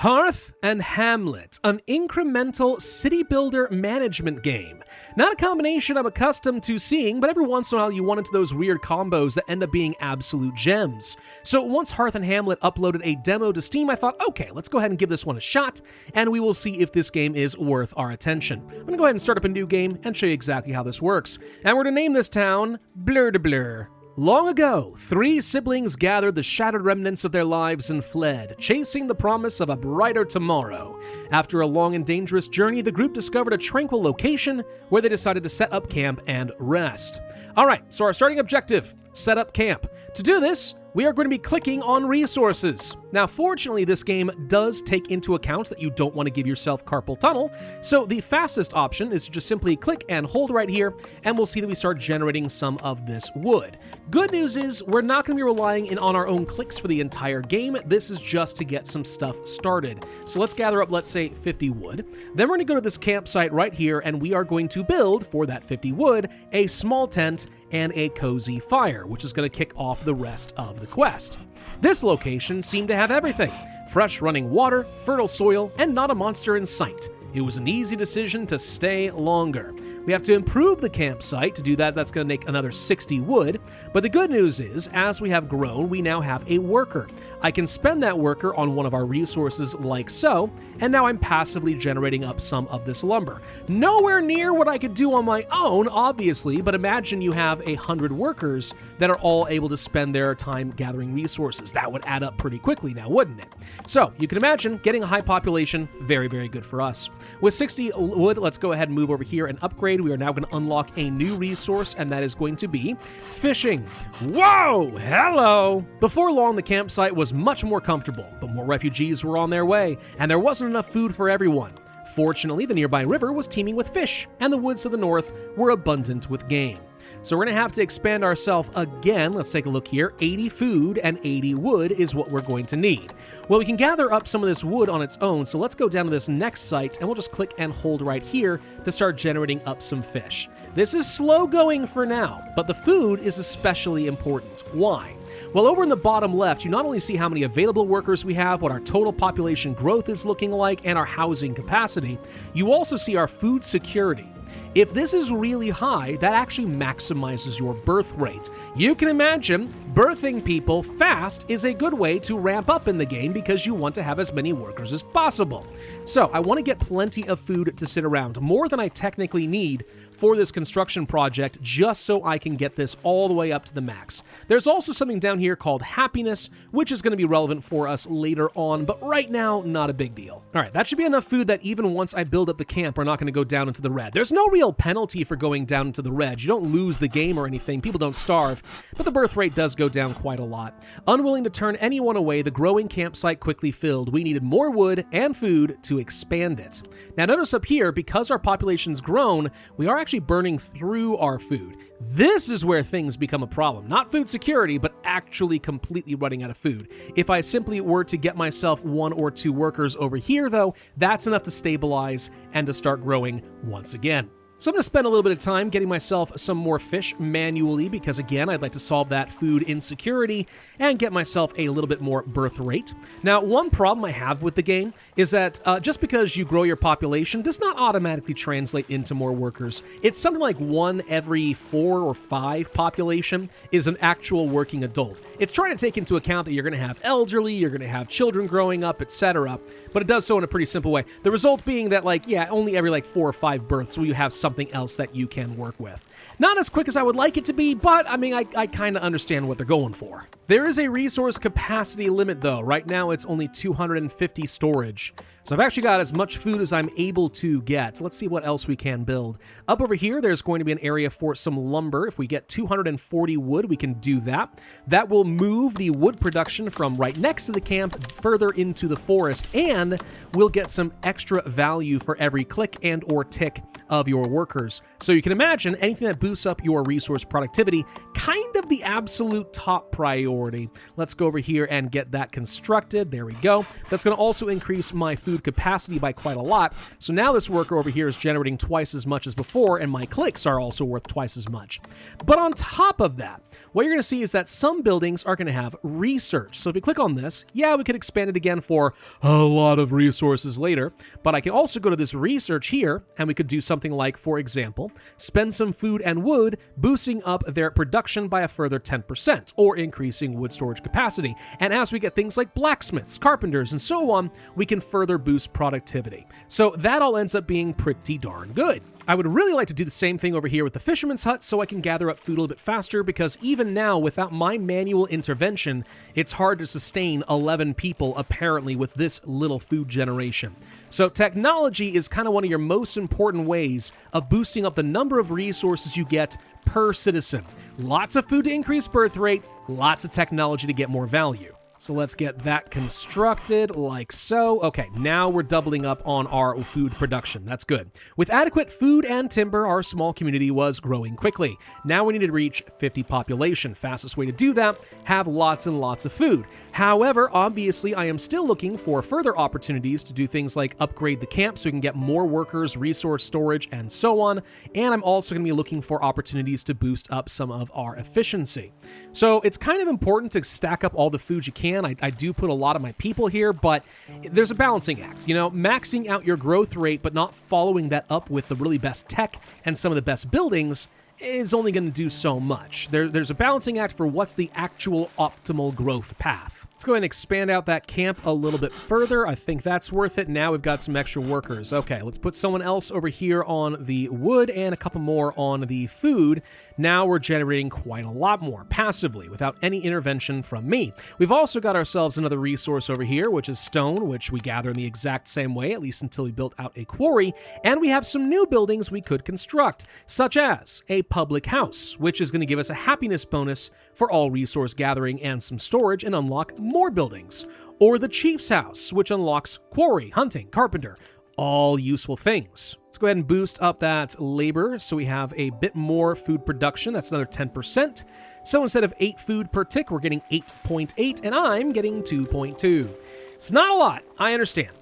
Hearth and Hamlet, an incremental city builder management game. Not a combination I'm accustomed to seeing, but every once in a while you run into those weird combos that end up being absolute gems. So once Hearth and Hamlet uploaded a demo to Steam, I thought, okay, let's go ahead and give this one a shot, and we will see if this game is worth our attention. I'm going to go ahead and start up a new game and show you exactly how this works. And we're going to name this town Blur de Blur. Long ago, 3 siblings gathered the shattered remnants of their lives and fled, chasing the promise of a brighter tomorrow. After a long and dangerous journey, the group discovered a tranquil location where they decided to set up camp and rest. Alright, so our starting objective, set up camp. To do this, we are going to be clicking on resources. Now, fortunately, this game does take into account that you don't want to give yourself carpal tunnel, so the fastest option is to just simply click and hold right here, and we'll see that we start generating some of this wood. Good news is, we're not going to be relying on our own clicks for the entire game. This is just to get some stuff started. So let's gather up, let's say, 50 wood. Then we're going to go to this campsite right here, and we are going to build, for that 50 wood, a small tent and a cozy fire, which is going to kick off the rest of the quest. This location seemed to have everything: fresh running water, fertile soil, and not a monster in sight. It was an easy decision to stay longer. We have to improve the campsite. To do that, that's going to take another 60 wood. But the good news is, as we have grown, we now have a worker. I can spend that worker on one of our resources like so, and now I'm passively generating up some of this lumber. Nowhere near what I could do on my own, obviously, but imagine you have 100 workers that are all able to spend their time gathering resources. That would add up pretty quickly now, wouldn't it? So, you can imagine getting a high population, very, very good for us. With 60 wood, let's go ahead and move over here and upgrade. We are now going to unlock a new resource, and that is going to be fishing. Whoa! Hello! Before long, the campsite was much more comfortable, but more refugees were on their way, and there wasn't enough food for everyone. Fortunately, the nearby river was teeming with fish, and the woods to the north were abundant with game. So we're going to have to expand ourselves again. Let's take a look here. 80 food and 80 wood is what we're going to need. Well, we can gather up some of this wood on its own, so let's go down to this next site, and we'll just click and hold right here to start generating up some fish. This is slow going for now, but the food is especially important. Why? Well, over in the bottom left, you not only see how many available workers we have, what our total population growth is looking like, and our housing capacity, you also see our food security. If this is really high, that actually maximizes your birth rate. You can imagine birthing people fast is a good way to ramp up in the game because you want to have as many workers as possible. So I want to get plenty of food to sit around, more than I technically need for this construction project, just so I can get this all the way up to the max. There's also something down here called happiness, which is going to be relevant for us later on, but right now, not a big deal. All right, that should be enough food that even once I build up the camp, we're not going to go down into the red. There's no real penalty for going down into the red. You don't lose the game or anything. People don't starve, but the birth rate does go down quite a lot. Unwilling to turn anyone away, the growing campsite quickly filled. We needed more wood and food to expand it. Now notice up here, because our population's grown, we are actually burning through our food. This is where things become a problem. Not food security, but actually completely running out of food. If I simply were to get myself 1 or 2 workers over here, though, that's enough to stabilize and to start growing once again. So I'm going to spend a little bit of time getting myself some more fish manually because, again, I'd like to solve that food insecurity and get myself a little bit more birth rate. Now, one problem I have with the game is that just because you grow your population does not automatically translate into more workers. It's something like 1 every 4 or 5 population is an actual working adult. It's trying to take into account that you're going to have elderly, you're going to have children growing up, etc., but it does so in a pretty simple way. The result being that, only every 4 or 5 births will you have something else that you can work with. Not as quick as I would like it to be, but I kind of understand what they're going for. There is a resource capacity limit though. Right now it's only 250 storage. So I've actually got as much food as I'm able to get. So let's see what else we can build. Up over here, there's going to be an area for some lumber. If we get 240 wood, we can do that. That will move the wood production from right next to the camp further into the forest, and we'll get some extra value for every click and or tick of your workers. So you can imagine anything that boosts up your resource productivity, kind of the absolute top priority. Let's go over here and get that constructed. There we go. That's going to also increase my food capacity by quite a lot. So now this worker over here is generating twice as much as before, and my clicks are also worth twice as much. But on top of that, what you're going to see is that some buildings are going to have research. So if you click on this, yeah, we could expand it again for a lot of resources later, but I can also go to this research here, and we could do something like, for example, spend some food and wood, boosting up their production by a further 10%, or increasing wood storage capacity. And as we get things like blacksmiths, carpenters, and so on, we can further boost productivity. So that all ends up being pretty darn good. I would really like to do the same thing over here with the fisherman's hut so I can gather up food a little bit faster, because even now, without my manual intervention, it's hard to sustain 11 people apparently with this little food generation. So technology is kind of one of your most important ways of boosting up the number of resources you get per citizen. Lots of food to increase birth rate, lots of technology to get more value. So let's get that constructed like so. Okay, now we're doubling up on our food production. That's good. With adequate food and timber, our small community was growing quickly. Now we need to reach 50 population. Fastest way to do that, have lots and lots of food. However, obviously, I am still looking for further opportunities to do things like upgrade the camp so we can get more workers, resource storage, and so on. And I'm also going to be looking for opportunities to boost up some of our efficiency. So it's kind of important to stack up all the food you can. I do put a lot of my people here, but there's a balancing act. You know, maxing out your growth rate, but not following that up with the really best tech and some of the best buildings is only going to do so much. There's a balancing act for what's the actual optimal growth path. Let's go ahead and expand out that camp a little bit further. I think that's worth it. Now we've got some extra workers. Okay, let's put someone else over here on the wood and a couple more on the food. Now we're generating quite a lot more passively without any intervention from me. We've also got ourselves another resource over here, which is stone, which we gather in the exact same way, at least until we built out a quarry. And we have some new buildings we could construct, such as a public house, which is going to give us a happiness bonus for all resource gathering and some storage and unlock more buildings. Or the chief's house, which unlocks quarry, hunting, carpenter, all useful things. Let's go ahead and boost up that labor so we have a bit more food production. That's another 10%. So instead of 8 food per tick, we're getting 8.8, and I'm getting 2.2. It's not a lot. I understand.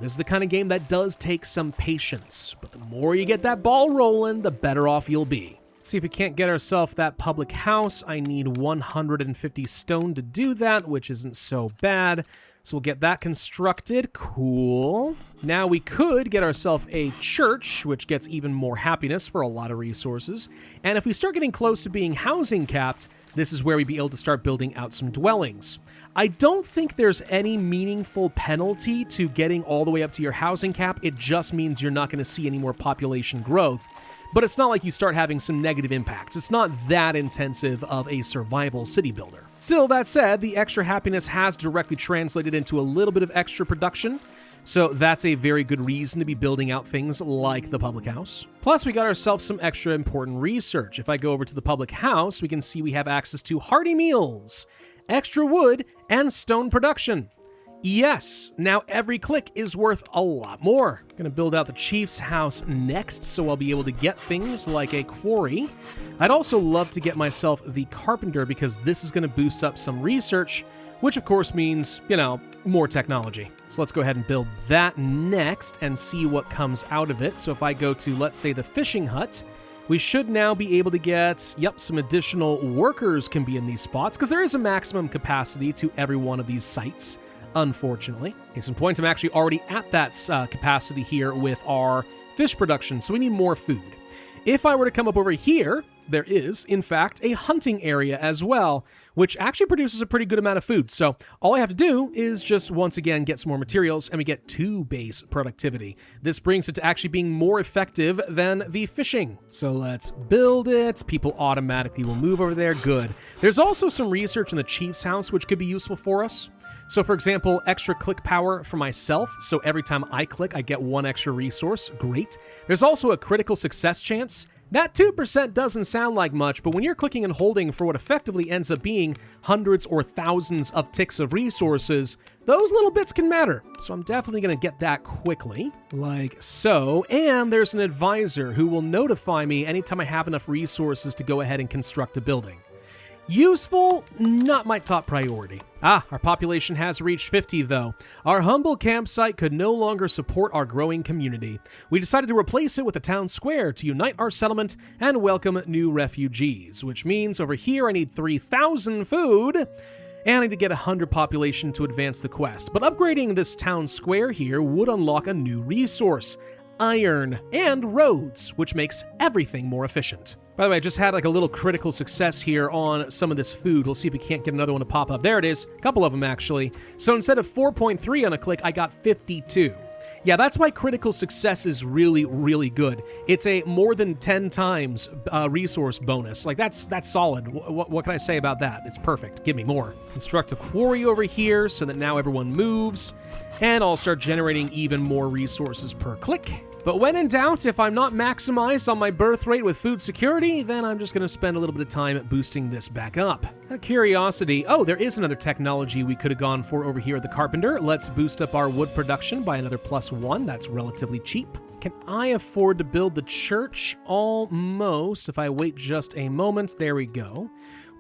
This is the kind of game that does take some patience, but the more you get that ball rolling, the better off you'll be. Let's see if we can't get ourselves that public house. I need 150 stone to do that, which isn't so bad. So we'll get that constructed. Cool. Now we could get ourselves a church, which gets even more happiness for a lot of resources. And if we start getting close to being housing capped, this is where we'd be able to start building out some dwellings. I don't think there's any meaningful penalty to getting all the way up to your housing cap. It just means you're not going to see any more population growth. But it's not like you start having some negative impacts. It's not that intensive of a survival city builder. Still, that said, the extra happiness has directly translated into a little bit of extra production. So that's a very good reason to be building out things like the public house. Plus, we got ourselves some extra important research. If I go over to the public house, we can see we have access to hearty meals, extra wood, and stone production. Yes, now every click is worth a lot more. I'm going to build out the chief's house next, so I'll be able to get things like a quarry. I'd also love to get myself the carpenter, because this is going to boost up some research, which of course means, you know, more technology. So let's go ahead and build that next and see what comes out of it. So if I go to, let's say, the fishing hut, we should now be able to get, some additional workers can be in these spots, because there is a maximum capacity to every one of these sites. Unfortunately. Case in point, I'm actually already at that capacity here with our fish production, so we need more food. If I were to come up over here, there is, in fact, a hunting area as well, which actually produces a pretty good amount of food. So all I have to do is just, once again, get some more materials, and we get 2 base productivity. This brings it to actually being more effective than the fishing. So let's build it. People automatically will move over there. Good. There's also some research in the chief's house, which could be useful for us. So for example, extra click power for myself. So every time I click, I get 1 extra resource. Great. There's also a critical success chance. That 2% doesn't sound like much, but when you're clicking and holding for what effectively ends up being hundreds or thousands of ticks of resources, those little bits can matter. So I'm definitely going to get that quickly, like so. And there's an advisor who will notify me anytime I have enough resources to go ahead and construct a building. Useful, not my top priority. Our population has reached 50 though. Our humble campsite could no longer support our growing community. We decided to replace it with a town square to unite our settlement and welcome new refugees, which means over here I need 3,000 food, and I need to get 100 population to advance the quest. But upgrading this town square here would unlock a new resource, iron, and roads, which makes everything more efficient. By the way, I just had like a little critical success here on some of this food. We'll see if we can't get another one to pop up. There it is. A couple of them, actually. So instead of 4.3 on a click, I got 52. Yeah, that's why critical success is really, really good. It's a more than 10 times resource bonus. Like, that's solid. What can I say about that? It's perfect. Give me more. Construct a quarry over here so that now everyone moves. And I'll start generating even more resources per click. But when in doubt, if I'm not maximized on my birth rate with food security, then I'm just going to spend a little bit of time boosting this back up. Out of curiosity, there is another technology we could have gone for over here at the Carpenter. Let's boost up our wood production by another +1. That's relatively cheap. Can I afford to build the church? Almost. If I wait just a moment, there we go.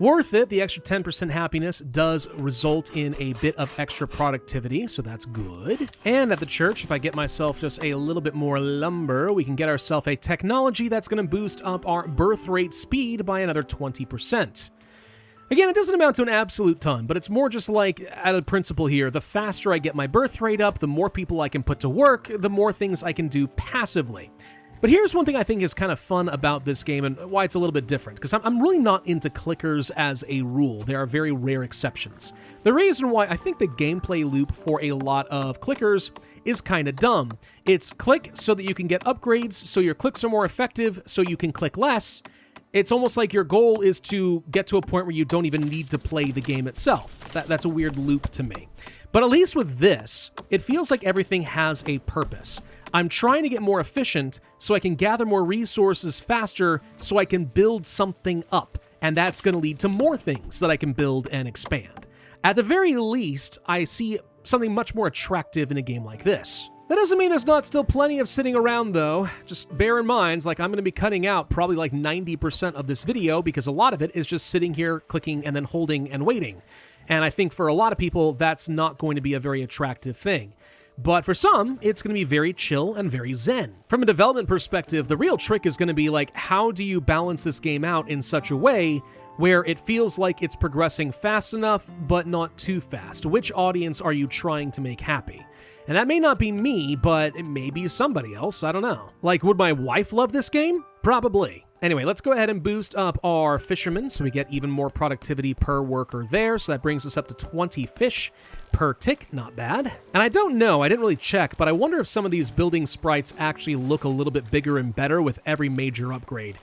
Worth it. The extra 10% happiness does result in a bit of extra productivity, so that's good. And at the church, if I get myself just a little bit more lumber, we can get ourselves a technology that's going to boost up our birth rate speed by another 20%. Again, it doesn't amount to an absolute ton, but it's more just like, at a principle here, the faster I get my birth rate up, the more people I can put to work, the more things I can do passively. But here's one thing I think is kind of fun about this game and why it's a little bit different, because I'm really not into clickers as a rule. There are very rare exceptions. The reason why I think the gameplay loop for a lot of clickers is kind of dumb. It's click so that you can get upgrades, so your clicks are more effective, so you can click less. It's almost like your goal is to get to a point where you don't even need to play the game itself. That's a weird loop to me. But at least with this, it feels like everything has a purpose. I'm trying to get more efficient so I can gather more resources faster so I can build something up, and that's going to lead to more things that I can build and expand. At the very least, I see something much more attractive in a game like this. That doesn't mean there's not still plenty of sitting around though. Just bear in mind, I'm going to be cutting out probably like 90% of this video because a lot of it is just sitting here, clicking, and then holding and waiting. And I think for a lot of people, that's not going to be a very attractive thing. But for some, it's going to be very chill and very zen. From a development perspective, the real trick is going to be how do you balance this game out in such a way where it feels like it's progressing fast enough, but not too fast? Which audience are you trying to make happy? And that may not be me, but it may be somebody else, I don't know. Would my wife love this game? Probably. Anyway, let's go ahead and boost up our fishermen so we get even more productivity per worker there. So that brings us up to 20 fish per tick. Not bad. And I don't know, I didn't really check, but I wonder if some of these building sprites actually look a little bit bigger and better with every major upgrade.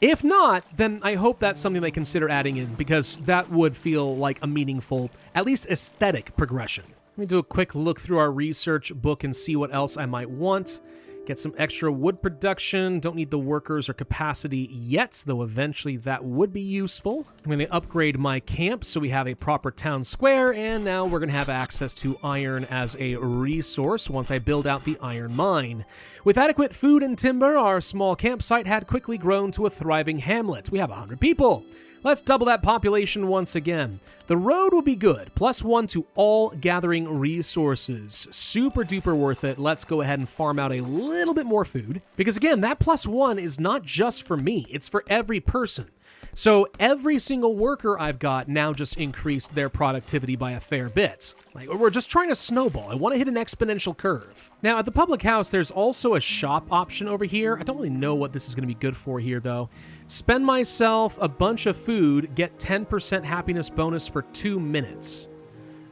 If not, then I hope that's something they consider adding in, because that would feel like a meaningful, at least aesthetic progression. Let me do a quick look through our research book and see what else I might want. Get some extra wood production. Don't need the workers or capacity yet, though eventually that would be useful. I'm going to upgrade my camp so we have a proper town square, and now we're going to have access to iron as a resource once I build out the iron mine. With adequate food and timber, our small campsite had quickly grown to a thriving hamlet. We have 100 people. Let's double that population once again. The road will be good. +1 to all gathering resources. Super duper worth it. Let's go ahead and farm out a little bit more food. Because again, that +1 is not just for me. It's for every person. So every single worker I've got now just increased their productivity by a fair bit. We're just trying to snowball. I want to hit an exponential curve. Now, at the public house, there's also a shop option over here. I don't really know what this is going to be good for here, though. Spend myself a bunch of food, get 10% happiness bonus for 2 minutes.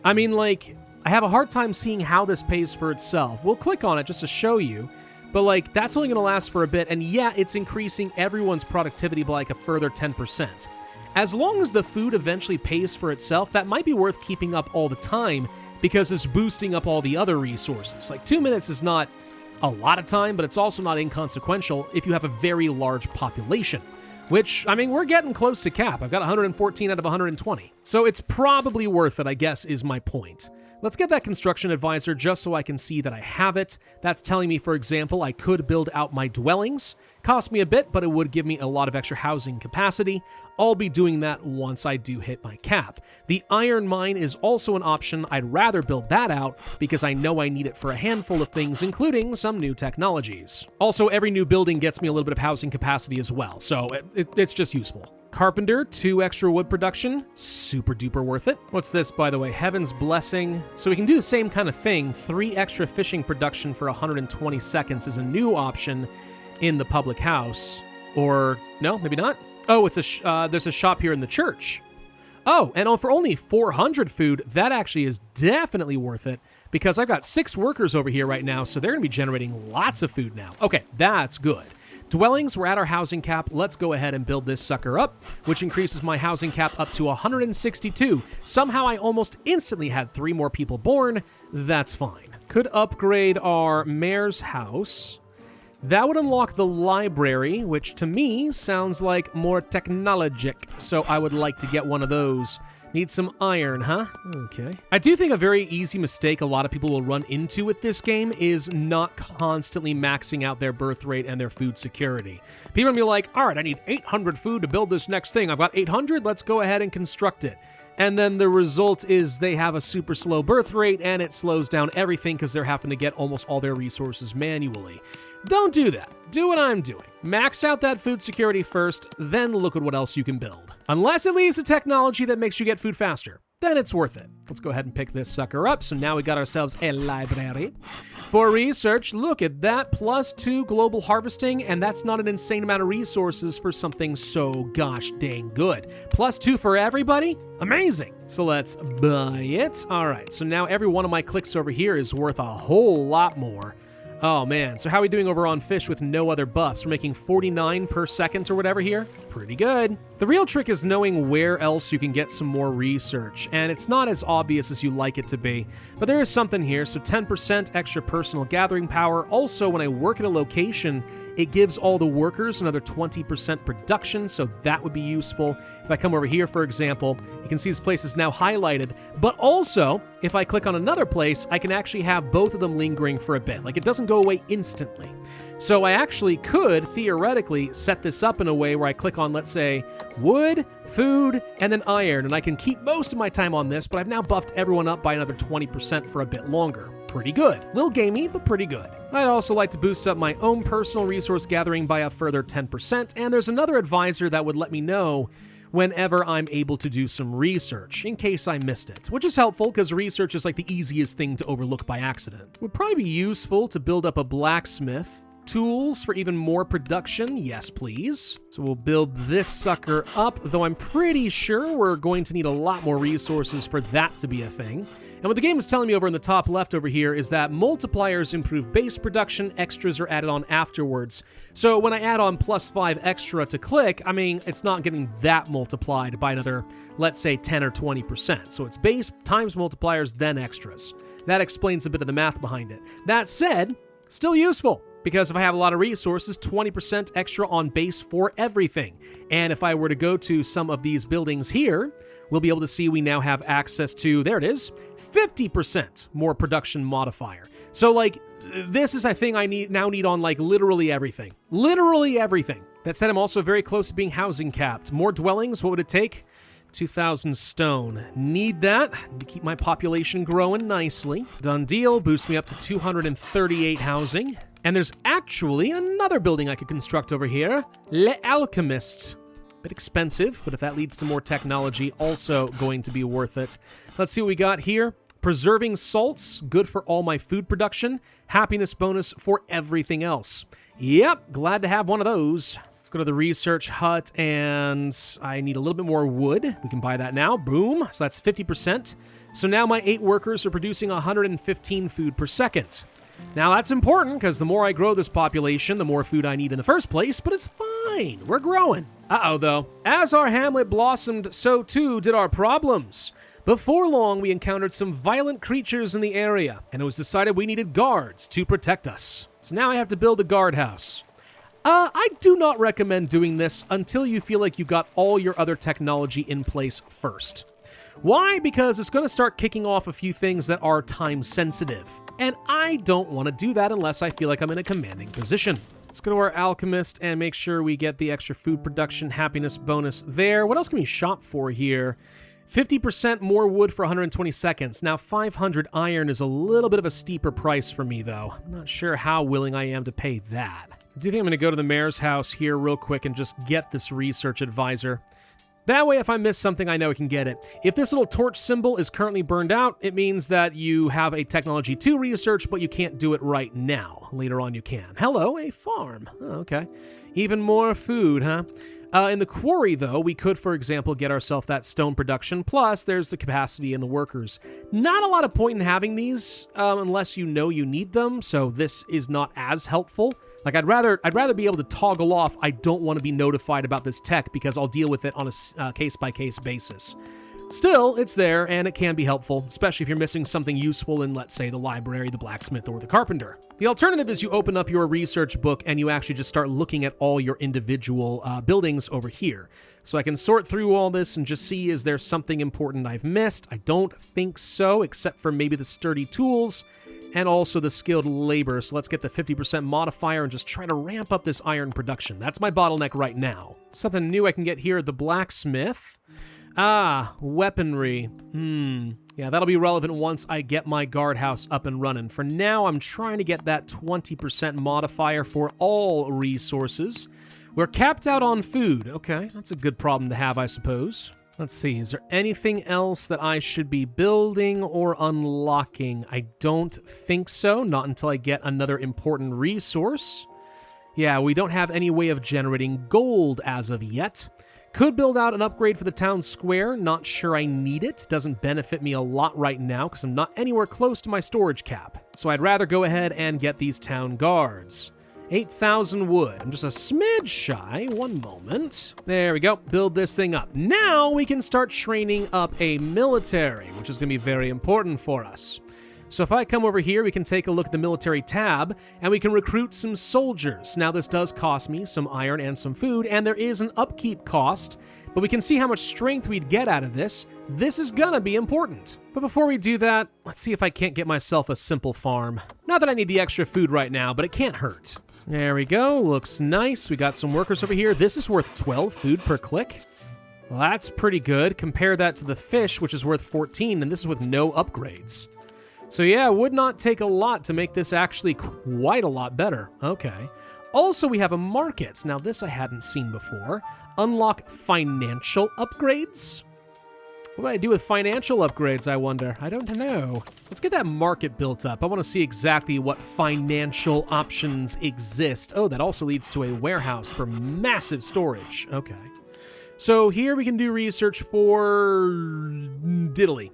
I mean, I have a hard time seeing how this pays for itself. We'll click on it just to show you. But, that's only going to last for a bit, and yeah, it's increasing everyone's productivity by, a further 10%. As long as the food eventually pays for itself, that might be worth keeping up all the time, because it's boosting up all the other resources. 2 minutes is not a lot of time, but it's also not inconsequential if you have a very large population. Which, I mean, we're getting close to cap. I've got 114 out of 120. So it's probably worth it, I guess, is my point. Let's get that construction advisor just so I can see that I have it. That's telling me, for example, I could build out my dwellings. Cost me a bit, but it would give me a lot of extra housing capacity. I'll be doing that once I do hit my cap. The iron mine is also an option. I'd rather build that out because I know I need it for a handful of things, including some new technologies. Also, every new building gets me a little bit of housing capacity as well, so it's just useful. Carpenter, 2 extra wood production, super duper worth it. What's this, by the way? Heaven's Blessing. So we can do the same kind of thing. 3 extra fishing production for 120 seconds is a new option in the public house. Or, no, maybe not. Oh, it's there's a shop here in the church. Oh, and for only 400 food, that actually is definitely worth it because I've got 6 workers over here right now, so they're going to be generating lots of food now. Okay, that's good. Dwellings, we're at our housing cap. Let's go ahead and build this sucker up, which increases my housing cap up to 162. Somehow I almost instantly had 3 more people born. That's fine. Could upgrade our mayor's house. That would unlock the library, which to me sounds like more technologic, so I would like to get one of those. Need some iron, huh? Okay. I do think a very easy mistake a lot of people will run into with this game is not constantly maxing out their birth rate and their food security. People are gonna be like, all right, I need 800 food to build this next thing. I've got 800, let's go ahead and construct it. And then the result is they have a super slow birth rate and it slows down everything because they're having to get almost all their resources manually. Don't do that. Do what I'm doing. Max out that food security first, then look at what else you can build. Unless it leads to technology that makes you get food faster, then it's worth it. Let's go ahead and pick this sucker up. So now we got ourselves a library. For research, look at that, +2 global harvesting, and that's not an insane amount of resources for something so gosh dang good. +2 for everybody? Amazing. So let's buy it. All right, so now every one of my clicks over here is worth a whole lot more. Oh man, so how are we doing over on fish with no other buffs? We're making 49 per second or whatever here. Pretty good. The real trick is knowing where else you can get some more research, and it's not as obvious as you like it to be, but there is something here. So 10% extra personal gathering power. Also, when I work at a location, it gives all the workers another 20% production, so that would be useful. If I come over here, for example, you can see this place is now highlighted, but also, if I click on another place, I can actually have both of them lingering for a bit. Like, it doesn't go away instantly. So I actually could, theoretically, set this up in a way where I click on, let's say, wood, food, and then iron, and I can keep most of my time on this, but I've now buffed everyone up by another 20% for a bit longer. Pretty good. Little gamey, but pretty good. I'd also like to boost up my own personal resource gathering by a further 10%, and there's another advisor that would let me know whenever I'm able to do some research, in case I missed it, which is helpful because research is like the easiest thing to overlook by accident. Would probably be useful to build up a blacksmith. Tools for even more production, yes please. So we'll build this sucker up, though I'm pretty sure we're going to need a lot more resources for that to be a thing. And what the game is telling me over in the top left over here is that multipliers improve base production, extras are added on afterwards. So when I add on +5 extra to click, I mean, it's not getting that multiplied by another, let's say 10 or 20%. So it's base times multipliers, then extras. That explains a bit of the math behind it. That said, still useful. Because if I have a lot of resources, 20% extra on base for everything. And if I were to go to some of these buildings here, we'll be able to see we now have access to, there it is, 50% more production modifier. So like, this is a thing I now need on like literally everything. Literally everything. That said, I'm also very close to being housing capped. More dwellings, what would it take? 2,000 stone. Need that to keep my population growing nicely. Done deal, boost me up to 238 housing. And there's actually another building I could construct over here. Le Alchemist. Bit expensive, but if that leads to more technology, also going to be worth it. Let's see what we got here. Preserving salts, good for all my food production. Happiness bonus for everything else. Yep, glad to have one of those. Let's go to the research hut, and I need a little bit more wood. We can buy that now. Boom. So that's 50%. So now my 8 workers are producing 115 food per second. Now that's important, because the more I grow this population, the more food I need in the first place, but it's fine. We're growing. Uh-oh, though. As our hamlet blossomed, so too did our problems. Before long, we encountered some violent creatures in the area, and it was decided we needed guards to protect us. So now I have to build a guardhouse. I do not recommend doing this until you feel like you've got all your other technology in place first. Why? Because it's going to start kicking off a few things that are time sensitive. And I don't want to do that unless I feel like I'm in a commanding position. Let's go to our alchemist and make sure we get the extra food production happiness bonus there. What else can we shop for here? 50% more wood for 120 seconds. Now 500 iron is a little bit of a steeper price for me though. I'm not sure how willing I am to pay that. I do think I'm going to go to the mayor's house here real quick and just get this research advisor. That way, if I miss something, I know I can get it. If this little torch symbol is currently burned out, it means that you have a technology 2 research, but you can't do it right now. Later on, you can. Hello, a farm. Oh, okay. Even more food, huh? In the quarry, though, we could, for example, get ourselves that stone production, plus there's the capacity in the workers. Not a lot of point in having these unless you know you need them, so this is not as helpful. Like, I'd rather be able to toggle off, I don't want to be notified about this tech because I'll deal with it on a case-by-case basis. Still, it's there, and it can be helpful, especially if you're missing something useful in, let's say, the library, the blacksmith, or the carpenter. The alternative is you open up your research book and you actually just start looking at all your individual buildings over here. So I can sort through all this and just see, is there something important I've missed? I don't think so, except for maybe the sturdy tools and also the skilled labor. So let's get the 50% modifier and just try to ramp up this iron production. That's my bottleneck right now. Something new I can get here at the blacksmith. Weaponry. Yeah, that'll be relevant once I get my guardhouse up and running. For now, I'm trying to get that 20% modifier for all resources. We're capped out on food. Okay, that's a good problem to have, I suppose. Let's see, is there anything else that I should be building or unlocking? I don't think so, not until I get another important resource. Yeah, we don't have any way of generating gold as of yet. Could build out an upgrade for the town square, not sure I need it. Doesn't benefit me a lot right now because I'm not anywhere close to my storage cap. So I'd rather go ahead and get these town guards. 8,000 wood. I'm just a smidge shy. One moment. There we go. Build this thing up. Now we can start training up a military, which is going to be very important for us. So if I come over here, we can take a look at the military tab, and we can recruit some soldiers. Now this does cost me some iron and some food, and there is an upkeep cost, but we can see how much strength we'd get out of this. This is gonna be important. But before we do that, let's see if I can't get myself a simple farm. Not that I need the extra food right now, but it can't hurt. There we go, looks nice. We got some workers over here. This is worth 12 food per click. Well, that's pretty good. Compare that to the fish, which is worth 14, and this is with no upgrades. So yeah, it would not take a lot to make this actually quite a lot better. Okay. Also, we have a market. Now, this I hadn't seen before. Unlock financial upgrades? What do I do with financial upgrades, I wonder? I don't know. Let's get that market built up. I want to see exactly what financial options exist. Oh, that also leads to a warehouse for massive storage. Okay. So here we can do research for diddly.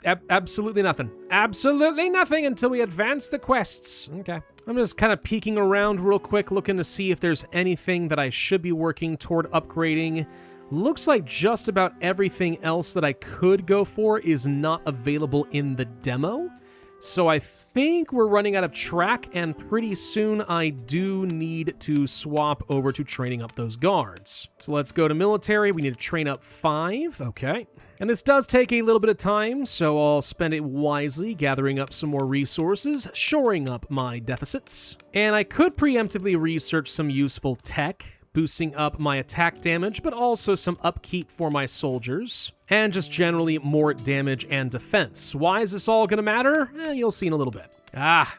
Absolutely nothing. Absolutely nothing until we advance the quests. Okay. I'm just kind of peeking around real quick, looking to see if there's anything that I should be working toward upgrading. Looks like just about everything else that I could go for is not available in the demo. So I think we're running out of track, and pretty soon I do need to swap over to training up those guards. So let's go to military. We need to train up 5. Okay. And this does take a little bit of time, so I'll spend it wisely, gathering up some more resources, shoring up my deficits. And I could preemptively research some useful tech, boosting up my attack damage, but also some upkeep for my soldiers, and just generally more damage and defense. Why is this all gonna matter? You'll see in a little bit.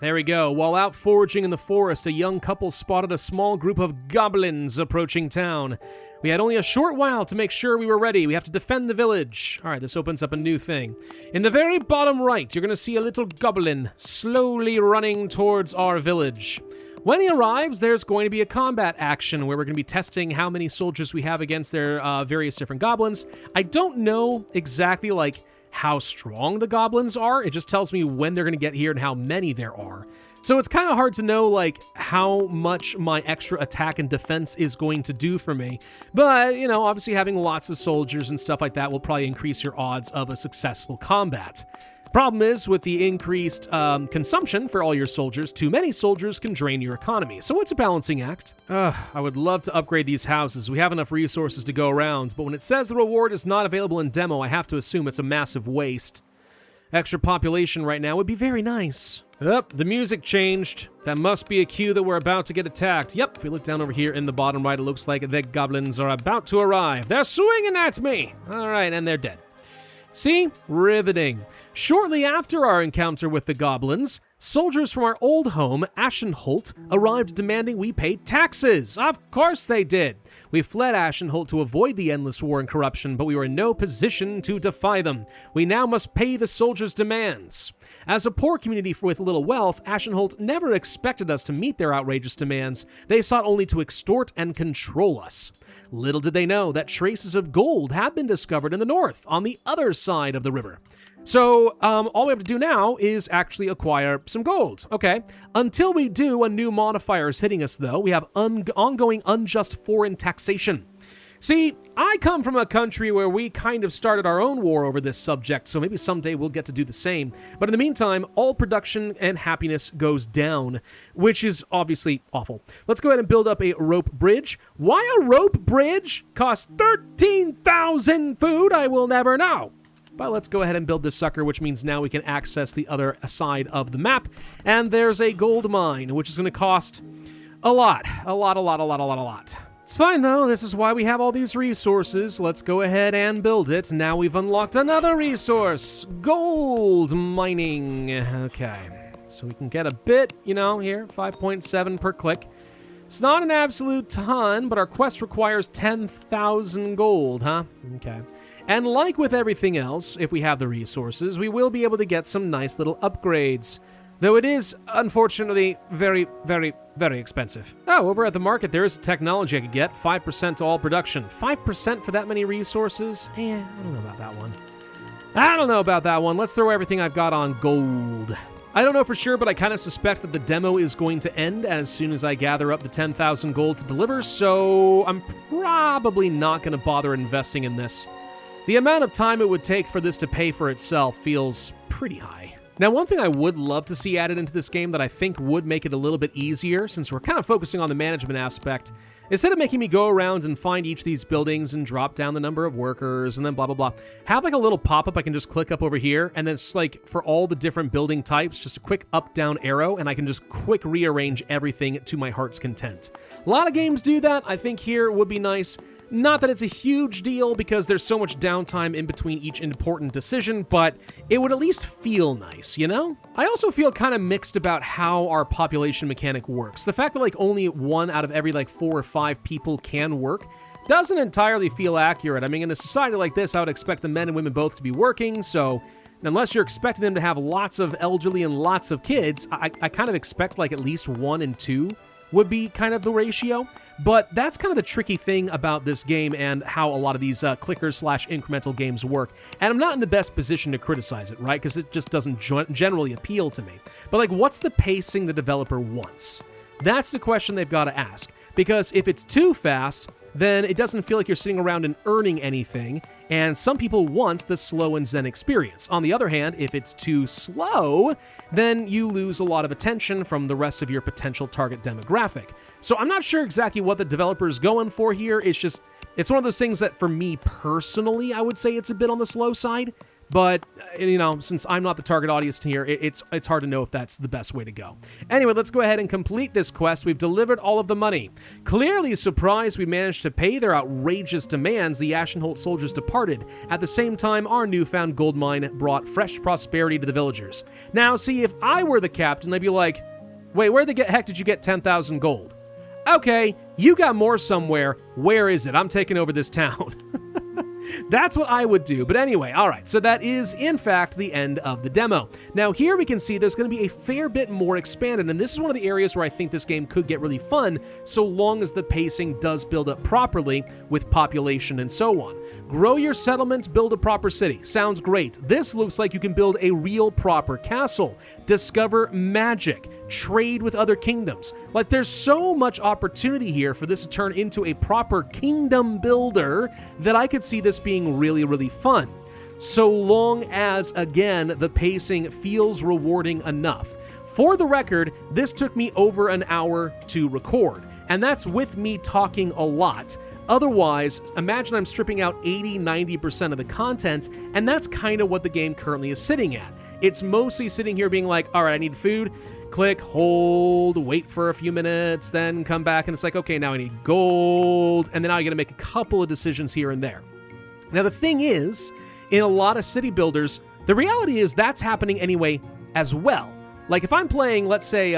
There we go. While out foraging in the forest, a young couple spotted a small group of goblins approaching town. We had only a short while to make sure we were ready. We have to defend the village. All right, this opens up a new thing. In the very bottom right, you're gonna see a little goblin slowly running towards our village. When he arrives, there's going to be a combat action where we're going to be testing how many soldiers we have against their various different goblins. I don't know exactly how strong the goblins are. It just tells me when they're going to get here and how many there are. So it's kind of hard to know how much my extra attack and defense is going to do for me. But, obviously having lots of soldiers and stuff like that will probably increase your odds of a successful combat. Problem is, with the increased consumption for all your soldiers, too many soldiers can drain your economy. So it's a balancing act. I would love to upgrade these houses. We have enough resources to go around, but when it says the reward is not available in demo, I have to assume it's a massive waste. Extra population right now would be very nice. Yep, the music changed. That must be a cue that we're about to get attacked. Yep, if we look down over here in the bottom right, it looks like the goblins are about to arrive. They're swinging at me! All right, and they're dead. See? Riveting. Shortly after our encounter with the goblins, soldiers from our old home, Ashenholt, arrived demanding we pay taxes. Of course they did. We fled Ashenholt to avoid the endless war and corruption, but we were in no position to defy them. We now must pay the soldiers' demands. As a poor community with little wealth, Ashenholt never expected us to meet their outrageous demands. They sought only to extort and control us. Little did they know that traces of gold had been discovered in the north, on the other side of the river. So, all we have to do now is actually acquire some gold. Okay. Until we do, a new modifier is hitting us, though. We have ongoing unjust foreign taxation. See, I come from a country where we kind of started our own war over this subject, so maybe someday we'll get to do the same. But in the meantime, all production and happiness goes down, which is obviously awful. Let's go ahead and build up a rope bridge. Why a rope bridge costs 13,000 food? I will never know. But let's go ahead and build this sucker, which means now we can access the other side of the map. And there's a gold mine, which is going to cost a lot. It's fine, though. This is why we have all these resources. Let's go ahead and build it. Now we've unlocked another resource. Gold mining. Okay. So we can get a bit, here. 5.7 per click. It's not an absolute ton, but our quest requires 10,000 gold, huh? Okay. And like with everything else, if we have the resources, we will be able to get some nice little upgrades. Though it is, unfortunately, very, very, very expensive. Oh, over at the market, there is a technology I could get. 5% to all production. 5% for that many resources? I don't know about that one. Let's throw everything I've got on gold. I don't know for sure, but I kind of suspect that the demo is going to end as soon as I gather up the 10,000 gold to deliver, so I'm probably not going to bother investing in this. The amount of time it would take for this to pay for itself feels pretty high. Now, one thing I would love to see added into this game that I think would make it a little bit easier, since we're kind of focusing on the management aspect, instead of making me go around and find each of these buildings and drop down the number of workers and then blah, blah, blah, have like a little pop-up I can just click up over here, and then it's like for all the different building types, just a quick up-down arrow, and I can just quick rearrange everything to my heart's content. A lot of games do that. I think here would be nice. Not that it's a huge deal because there's so much downtime in between each important decision, but it would at least feel nice, I also feel kind of mixed about how our population mechanic works. The fact that like only 1 out of every 4 or 5 people can work doesn't entirely feel accurate. I mean, in a society like this, I would expect the men and women both to be working, so unless you're expecting them to have lots of elderly and lots of kids, I kind of expect at least 1 and 2 would be kind of the ratio. But that's kind of the tricky thing about this game and how a lot of these clicker/incremental games work. And I'm not in the best position to criticize it, right? Because it just doesn't generally appeal to me. But what's the pacing the developer wants? That's the question they've got to ask. Because if it's too fast, then it doesn't feel like you're sitting around and earning anything, and some people want the slow and zen experience. On the other hand, if it's too slow, then you lose a lot of attention from the rest of your potential target demographic. So I'm not sure exactly what the developer is going for here. It's one of those things that for me personally, I would say it's a bit on the slow side. But, since I'm not the target audience here, it's hard to know if that's the best way to go. Anyway, let's go ahead and complete this quest. We've delivered all of the money. Clearly surprised we managed to pay their outrageous demands, the Ashenholt soldiers departed. At the same time, our newfound gold mine brought fresh prosperity to the villagers. Now, see, if I were the captain, I'd be like, wait, where the heck did you get 10,000 gold? Okay, you got more somewhere. Where is it? I'm taking over this town. That's what I would do. But anyway, all right, so that is, in fact, the end of the demo. Now, here we can see there's going to be a fair bit more expanded, and this is one of the areas where I think this game could get really fun, so long as the pacing does build up properly with population and so on. Grow your settlements, build a proper city. Sounds great. This looks like you can build a real proper castle. Discover magic. Trade with other kingdoms. There's so much opportunity here for this to turn into a proper kingdom builder that I could see this being really, really fun. so long as, again, the pacing feels rewarding enough. For the record, this took me over an hour to record, and that's with me talking a lot. Otherwise, imagine I'm stripping out 80-90% of the content, and that's kind of what the game currently is sitting at. It's mostly sitting here being like, all right, I need food, click, hold, wait for a few minutes, then come back, and it's like, okay, now I need gold, and then now I gotta make a couple of decisions here and there. Now, the thing is, in a lot of city builders, the reality is that's happening anyway as well. Like, if I'm playing, let's say,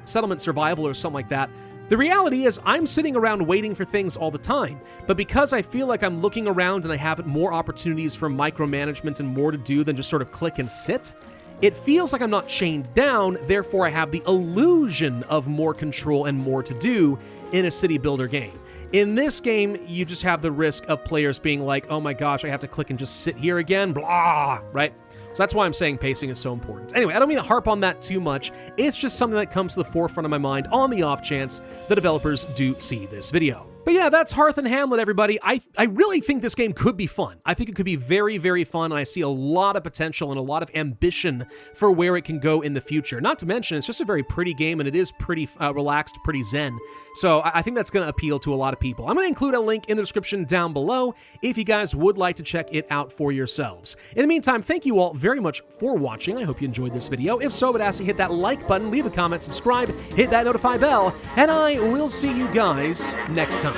Settlement Survival or something like that, the reality is I'm sitting around waiting for things all the time. But because I feel like I'm looking around and I have more opportunities for micromanagement and more to do than just sort of click and sit, it feels like I'm not chained down, therefore I have the illusion of more control and more to do in a city builder game. In this game, you just have the risk of players being like, oh my gosh, I have to click and just sit here again, blah, right? So that's why I'm saying pacing is so important. Anyway, I don't mean to harp on that too much. It's just something that comes to the forefront of my mind on the off chance the developers do see this video. But yeah, that's Hearth and Hamlet, everybody. I really think this game could be fun. I think it could be very, very fun, and I see a lot of potential and a lot of ambition for where it can go in the future. Not to mention, it's just a very pretty game, and it is pretty relaxed, pretty zen. So I think that's going to appeal to a lot of people. I'm going to include a link in the description down below if you guys would like to check it out for yourselves. In the meantime, thank you all very much for watching. I hope you enjoyed this video. If so, I would ask you to hit that like button, leave a comment, subscribe, hit that notify bell, and I will see you guys next time.